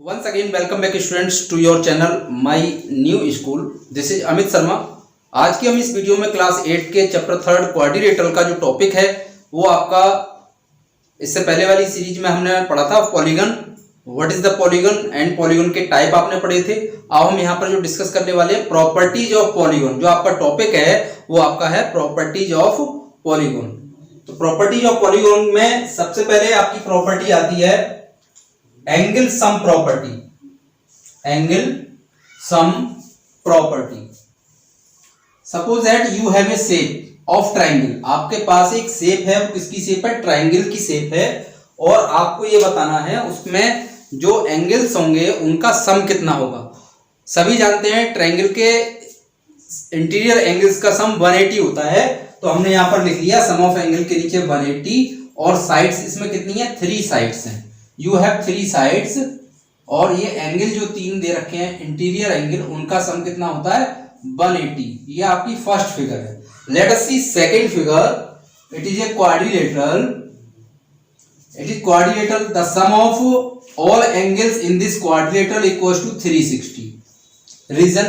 Once again, welcome back students to your channel My New School. This is Amit Sharma. आज की हम इस video में क्लास 8 के चैप्टर 3 क्वाड्रिलेटरल का जो टॉपिक है वो आपका इससे पहले वाली सीरीज में हमने पढ़ा था polygon, what is the polygon and polygon के टाइप आपने पढ़े थे. अब हम यहाँ पर जो डिस्कस करने वाले हैं प्रॉपर्टीज ऑफ पॉलीगन. जो आपका टॉपिक है वो आपका है प्रॉपर्टीज ऑफ पॉलीगन. तो प्रॉपर्टीज ऑफ पॉलीगन में सबसे पहले आपकी प्रॉपर्टी आती है angle sum property. Angle sum property. Suppose that you have A shape of triangle. आपके पास एक शेप है, किसकी शेप है? ट्राइंगल की शेप है. और आपको ये बताना है उसमें जो एंगल्स होंगे उनका सम कितना होगा. सभी जानते हैं ट्राइंगल के इंटीरियर एंगल्स का सम 180 होता है. तो हमने यहां पर लिख लिया सम ऑफ एंगल के नीचे 180 और साइड्स इसमें कितनी है? 3 साइड्स हैं. यू हैव 3 साइड्स और ये एंगल जो 3 दे रखे हैं इंटीरियर एंगल, उनका सम कितना होता है? 180. ये आपकी फर्स्ट फिगर है. Let us see second figure. It is a quadrilateral. It is quadrilateral. The sum of all angles in this quadrilateral equals to 360. Reason,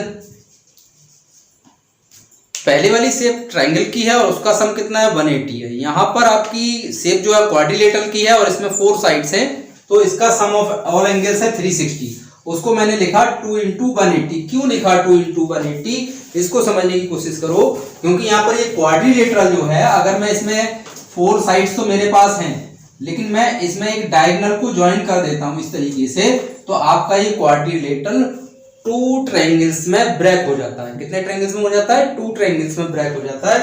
पहले वाली शेप ट्राइंगल की है और उसका सम कितना है? 180 है. यहां पर आपकी शेप जो है क्वाड्रिलेटरल की है और इसमें 4 साइड्स हैं, तो इसका सम ऑफ ऑल एंगल्स है 360. उसको मैंने लिखा 2 इंटू 180. क्यों लिखा 2 इंटू 180? इसको समझने की कोशिश करो, क्योंकि यहाँ पर ये क्वाड्रिलेटरल जो है, अगर मैं इसमें 4 साइड्स तो मेरे पास हैं, लेकिन मैं इसमें एक डायगोनल को ज्वाइन कर देता हूं इस तरीके से, तो आपका ये क्वाड्रिलेटरल 2 ट्रायंगल्स में ब्रेक हो जाता है. कितने ट्रायंगल्स में हो जाता है? 2 ट्रायंगल्स में ब्रेक हो जाता है.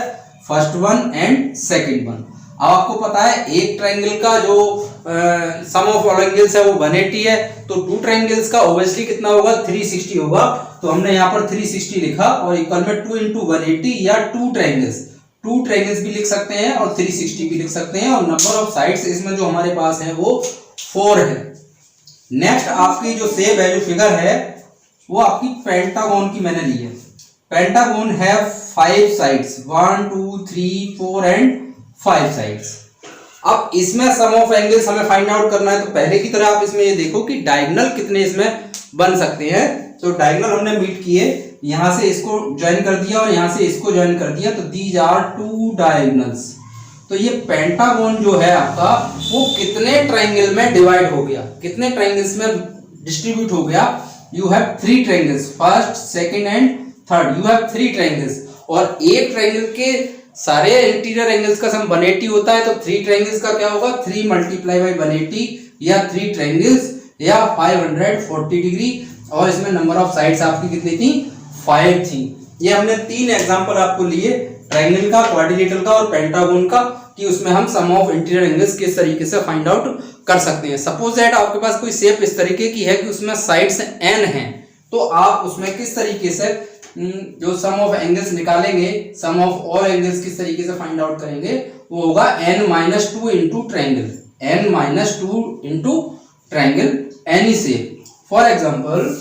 First one and second one. अब आपको पता है एक ट्रायंगल का जो सम ऑफ ऑल एंगल्स है वो 180 है, तो 2 ट्रायंगल्स का ऑब्वियसली कितना होगा? 360 होगा. तो हमने यहाँ पर 360 लिखा और इक्वल में 2 इंटू 180 या 2 ट्रायंगल्स भी लिख सकते हैं और 360 भी लिख सकते हैं. और नंबर ऑफ साइड्स इसमें जो हमारे पास है वो 4 है. नेक्स्ट आपकी जो शेप है, जो फिगर है, वो आपकी पेंटागन की मैंने ली है. पेंटागन है 5 साइड्स, 1 2 3 4 एंड 5 साइड्स. अब इसमें सम ऑफ एंगल्स हमें फाइंड आउट करना है, तो पहले की तरह आप इसमें ये देखो कि डायगोनल कितने इसमें बन सकते हैं. तो डायगोनल हमने मीट किए, यहां से इसको ज्वाइन कर दिया और यहां से इसको ज्वाइन कर दिया, तो दीज आर 2 डायगोनल्स. तो ये पेंटागन जो है आपका वो कितने ट्रायंगल में डिवाइड हो गया, कितने ट्रायंगल्स में डिस्ट्रीब्यूट हो गया? You have 3 triangles, first second and third. You have 3 triangles और एक ट्रायंगल के सारे इंटीरियर एंगल्स का सम 180 होता है. तो 3 ट्रायंगल्स का क्या होगा? 3 मल्टीप्लाई बाई 180 या 3 ट्रायंगल्स या 540 डिग्री. और इसमें नंबर ऑफ साइड्स आपकी कितनी थी? 5 थी. ये हमने 3 एग्जांपल आपको लिए, ट्रायंगल का, क्वाड्रिलेटरल का और पेंटागन का, कि उसमें हम सम ऑफ इंटीरियर एंगल्स किस तरीके से फाइंड आउट कर सकते हैं. सपोज दैट आपके पास कोई शेप इस तरीके की है कि उसमें साइड्स n हैं, तो आप उसमें किस तरीके से जो सम ऑफ एंगल्स निकालेंगे, सम ऑफ ऑल एंगल्स किस तरीके से फाइंड आउट करेंगे? वो होगा n-2 into triangle. n-2 into triangle any shape. For example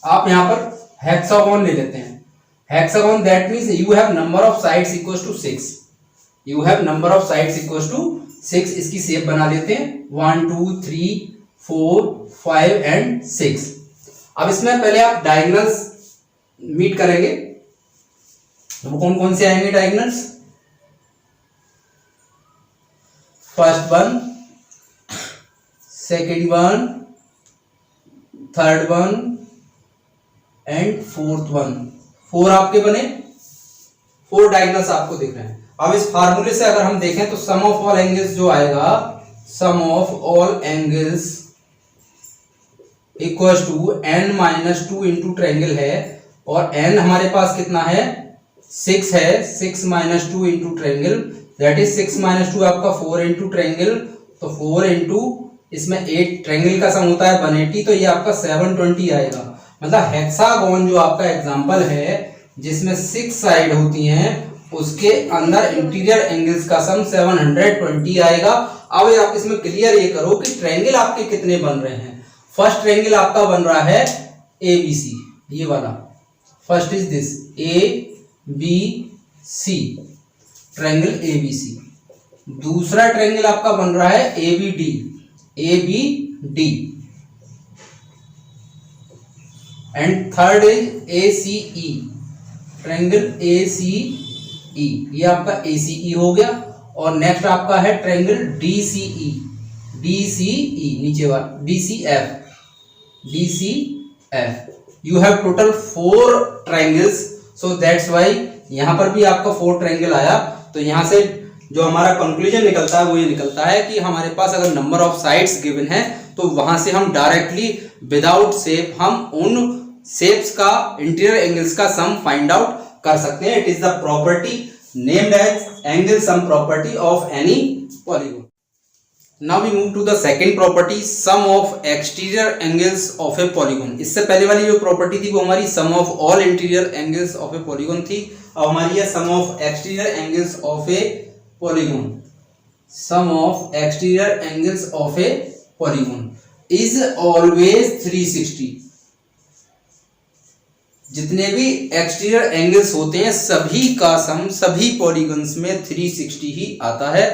आप यहां पर हेक्सागोन ले लेते हैं. Hexagon that means you have number of sides equals to 6. You have number of sides equals to 6. इसकी शेप बना लेते हैं 1 2 3 4 5 एंड 6. अब इसमें पहले आप डायगोनल्स मीट करेंगे. तो कौन कौन से आएंगे diagonals? First one, second one, third one and fourth one. 4 आपके बने, 4 डायगोनल्स आपको दिख रहे हैं. अब इस फार्मूले से अगर हम देखें तो सम ऑफ ऑल एंगल्स जो आएगा, sum of all angles equals to n-2 into triangle है और n हमारे पास कितना है? 6 है. 6 - 2 इंटू ट्रायंगल दैट इज 6 - 2 आपका 4 इंटू ट्रायंगल. तो 4 इंटू इसमें 8 ट्रायंगल का सम होता है 180, तो ये आपका 720 आएगा. मतलब हेक्सागोन जो आपका एग्जांपल है जिसमें 6 साइड होती हैं, उसके अंदर इंटीरियर एंगल्स का सम 720 आएगा. अब आप इसमें क्लियर ये करो कि ट्रायंगल आपके कितने बन रहे हैं. फर्स्ट ट्रायंगल आपका बन रहा है ABC, ये वाला. First is this ABC, triangle ABC. दूसरा ट्रायंगल आपका बन रहा है ABD. And third is ACE, triangle ACE, ये आपका ACE हो गया। और नेक्स्ट आपका है ट्रायंगल DCE, नीचे वाला DCF। You have total 4 triangles, so that's why यहां पर भी आपका 4 ट्रायंगल आया। तो यहां से जो हमारा कंक्लूजन निकलता है वो ये निकलता है कि हमारे पास अगर नंबर ऑफ साइड्स गिवन है तो वहां से हम डायरेक्टली विदाउट शेप हम उन शेप्स का इंटीरियर एंगल्स का सम फाइंड आउट कर सकते हैं। It is the property named as angle sum property of any polygon. Now we move to the second property, sum of exterior angles of a polygon. इससे पहले वाली जो property थी वो हमारी sum of all interior angles of a polygon थी। अब हमारी है sum of exterior angles of a polygon. Sum of exterior angles of a polygon is always 360। जितने भी एक्सटीरियर एंगल्स होते हैं सभी का सम सभी पॉलीगॉन्स में 360 ही आता है।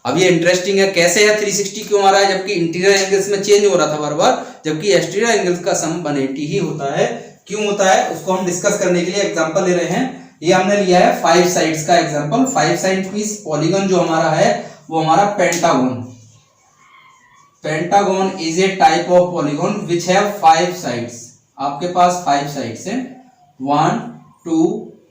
अब ये इंटरेस्टिंग है, कैसे है 360 क्यों आ रहा है जबकि इंटीरियर एंगल्स में चेंज हो रहा था बार बार, जबकि एक्सटीरियर एंगल्स का सम 180 ही होता है। क्यों होता है उसको हम डिस्कस करने के लिए एग्जांपल ले रहे हैं। ये हमने लिया है 5 साइड्स का एग्जांपल। 5 साइड पीस पॉलीगॉन जो हमारा है वो हमारा pentagon. Pentagon is a type of polygon which have 5 sides. आपके पास 5 साइड्स हैं, 1 2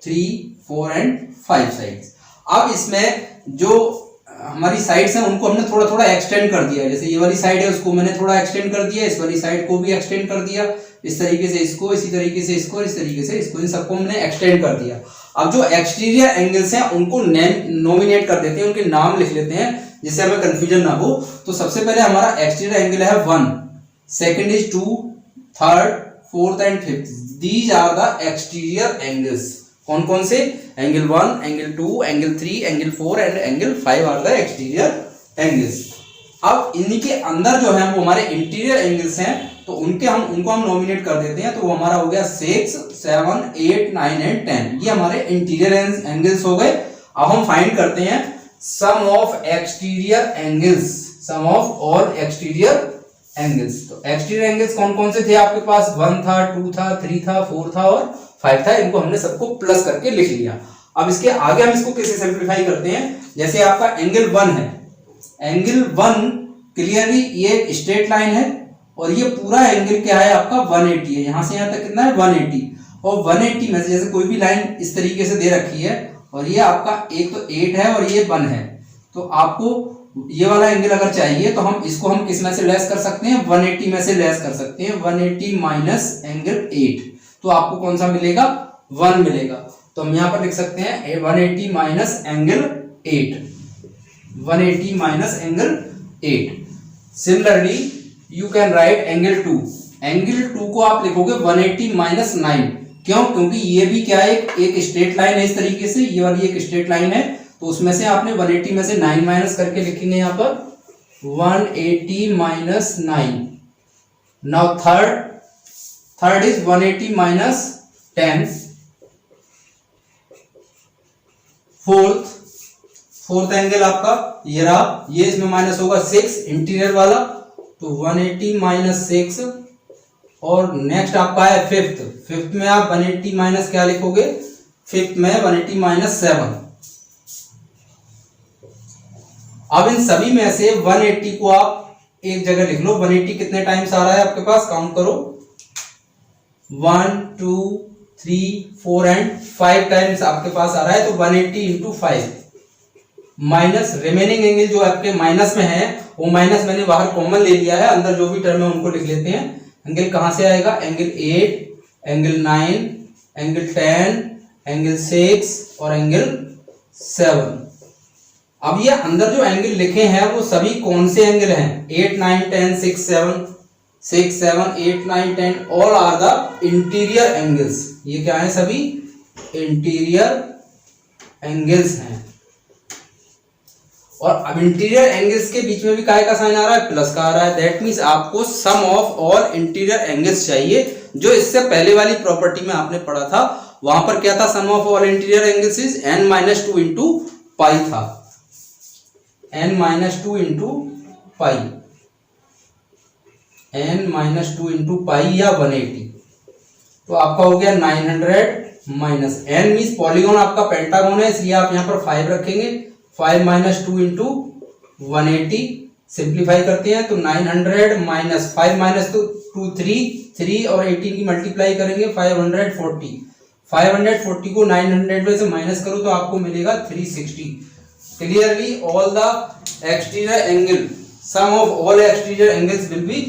3 4 एंड 5 साइड्स। अब इसमें जो हमारी साइड्स हैं उनको हमने थोड़ा थोड़ा एक्सटेंड कर दिया है। जैसे ये वाली साइड है उसको मैंने थोड़ा एक्सटेंड कर दिया, इस वाली साइड को भी एक्सटेंड कर दिया, इस तरीके से इसको, इसी तरीके से इसको, इस तरीके से इसको, इन सबको हमने एक्सटेंड कर दिया। अब जो एक्सटीरियर एंगल्स हैं उनको नोमिनेट कर देते हैं, उनके नाम लिख लेते हैं जिससे हमें कंफ्यूजन ना हो। तो सबसे पहले हमारा एक्सटीरियर एंगल है 1, second is 2, third, fourth and fifth. These are the exterior angles. कौन कौन से? Angle 1, angle 2, angle 3, angle 4 and angle 5 are the exterior angles. अब इन्हीं के अंदर जो है वो हमारे इंटीरियर एंगल्स हैं, तो उनको हम नॉमिनेट कर देते हैं। तो वो हमारा हो गया 6, 7, 8, 9 एंड 10। ये हमारे इंटीरियर एंगल्स हो गए। अब हम फाइंड करते हैं sum of exterior angles, sum of all exterior angles. तो एक्सटीरियर एंगल्स कौन कौन से थे आपके पास? 1 था, 2 था, 3 था, 4 था और 5 था। इनको हमने सबको प्लस करके लिख लिया। अब इसके आगे हम इसको कैसे सिंप्लीफाई करते हैं? जैसे आपका एंगल 1 है, एंगल 1 क्लियरली ये एक स्ट्रेट लाइन है और ये पूरा एंगल क्या है आपका 180 है। यहां से यहां तक कितना है 180। और 180 में से जैसे कोई भी लाइन इस तरीके से दे रखी है और ये आपका एक तो 8 है और ये 1 है, तो आपको ये वाला एंगल अगर चाहिए तो हम इसको हम किस में से लेस कर सकते हैं? 180 में से लेस कर सकते हैं। 180 माइनस एंगल 8, तो आपको कौन सा मिलेगा? 1 मिलेगा। तो हम यहां पर लिख सकते हैं 180 minus angle 8, 180 minus angle 8। Similarly you can write angle 2। Angle 2 को आप लिखोगे 180 माइनस 9। क्यों? क्योंकि ये भी क्या है, एक स्ट्रेट लाइन है इस तरीके से, ये वाली एक स्ट्रेट लाइन है, तो उसमें से आपने 180 में से 9 माइनस करके लिखेंगे यहाँ पर 180 minus 9। Now third is 180 minus 10। Fourth angle आपका ये रहा, ये इसमें माइनस होगा 6 इंटीरियर वाला, तो 180 माइनस 6। और नेक्स्ट आपका है फिफ्थ में आप 180 माइनस क्या लिखोगे? फिफ्थ में 180 माइनस 7। अब इन सभी में से 180 को आप एक जगह लिख लो। 180 कितने टाइम्स आ रहा है आपके पास? काउंट करो, 1 2 3 4 एंड 5 टाइम्स आपके पास आ रहा है। तो 180 इंटू 5 माइनस रिमेनिंग एंगल जो आपके माइनस में है वो माइनस मैंने बाहर कॉमन ले लिया है, अंदर जो भी टर्म है उनको लिख लेते हैं। एंगल कहां से आएगा? एंगल 8, एंगल 9, एंगल 10, एंगल 6 और एंगल 7। अब ये अंदर जो एंगल लिखे हैं वो सभी कौन से एंगल हैं? 8 9 10 6 7 8 9 10 all are the interior angles. ये क्या है? सभी इंटीरियर एंगल्स हैं। और अब इंटीरियर एंगल्स के बीच में भी काय का साइन आ रहा है? प्लस का आ रहा है। दैट मीन्स आपको सम ऑफ ऑल इंटीरियर एंगल्स चाहिए। जो इससे पहले वाली प्रॉपर्टी में आपने पढ़ा था वहां पर क्या था? Sum of all interior angles is n-2 into pi था, n-2 इंटू पाई, n-2 इंटू पाई या 180। तो आपका हो गया 900 माइनस n मीन्स पॉलीगॉन आपका पेंटागन है, इसलिए आप यहाँ पर 5 रखेंगे। 5 माइनस 2 इंटू 180, सिंप्लीफाई करते हैं तो 900 माइनस 5 माइनस 2 3 और 18 की मल्टीप्लाई करेंगे 540 को 900 में से माइनस करो तो आपको मिलेगा 360। Clearly all the exterior angle, sum of all exterior angles will be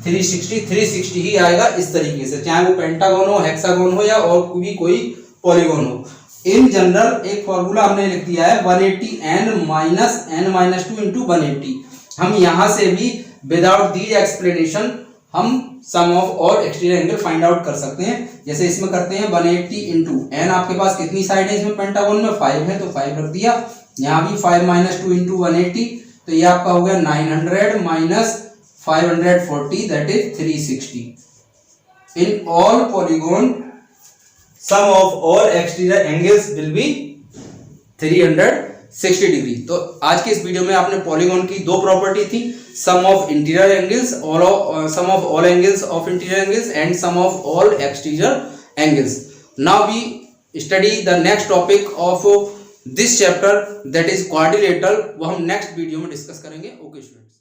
360 ही आएगा इस तरीके से, चाहे वो पेंटागन हो, हेक्सागन हो या और भी कोई पॉलीगॉन हो। इन जनरल एक फॉर्मूला हमने लिख दिया है 180 n माइनस 2 इंटू 180। हम यहां से भी विदाउट दी एक्सप्लेनेशन हम sum of all exterior angle find out कर सकते हैं। जैसे इसमें करते हैं 180 इंटू n, आपके पास कितनी साइड है इसमें पेंटागन में 5 है तो 5 रख दिया। यहाँ भी 5 माइनस 2 इंटू 180, तो ये आपका हो गया 900 minus 540 that is 360। In all polygon sum of all exterior angles will be 360 degree. तो आज के इस वीडियो में आपने पॉलीगॉन की दो प्रॉपर्टी थी, sum of interior angles, sum of all angles of interior angles and sum of all exterior angles. Now we study the next topic of this chapter that is quadrilateral, वो हम next video में discuss करेंगे। Okay students.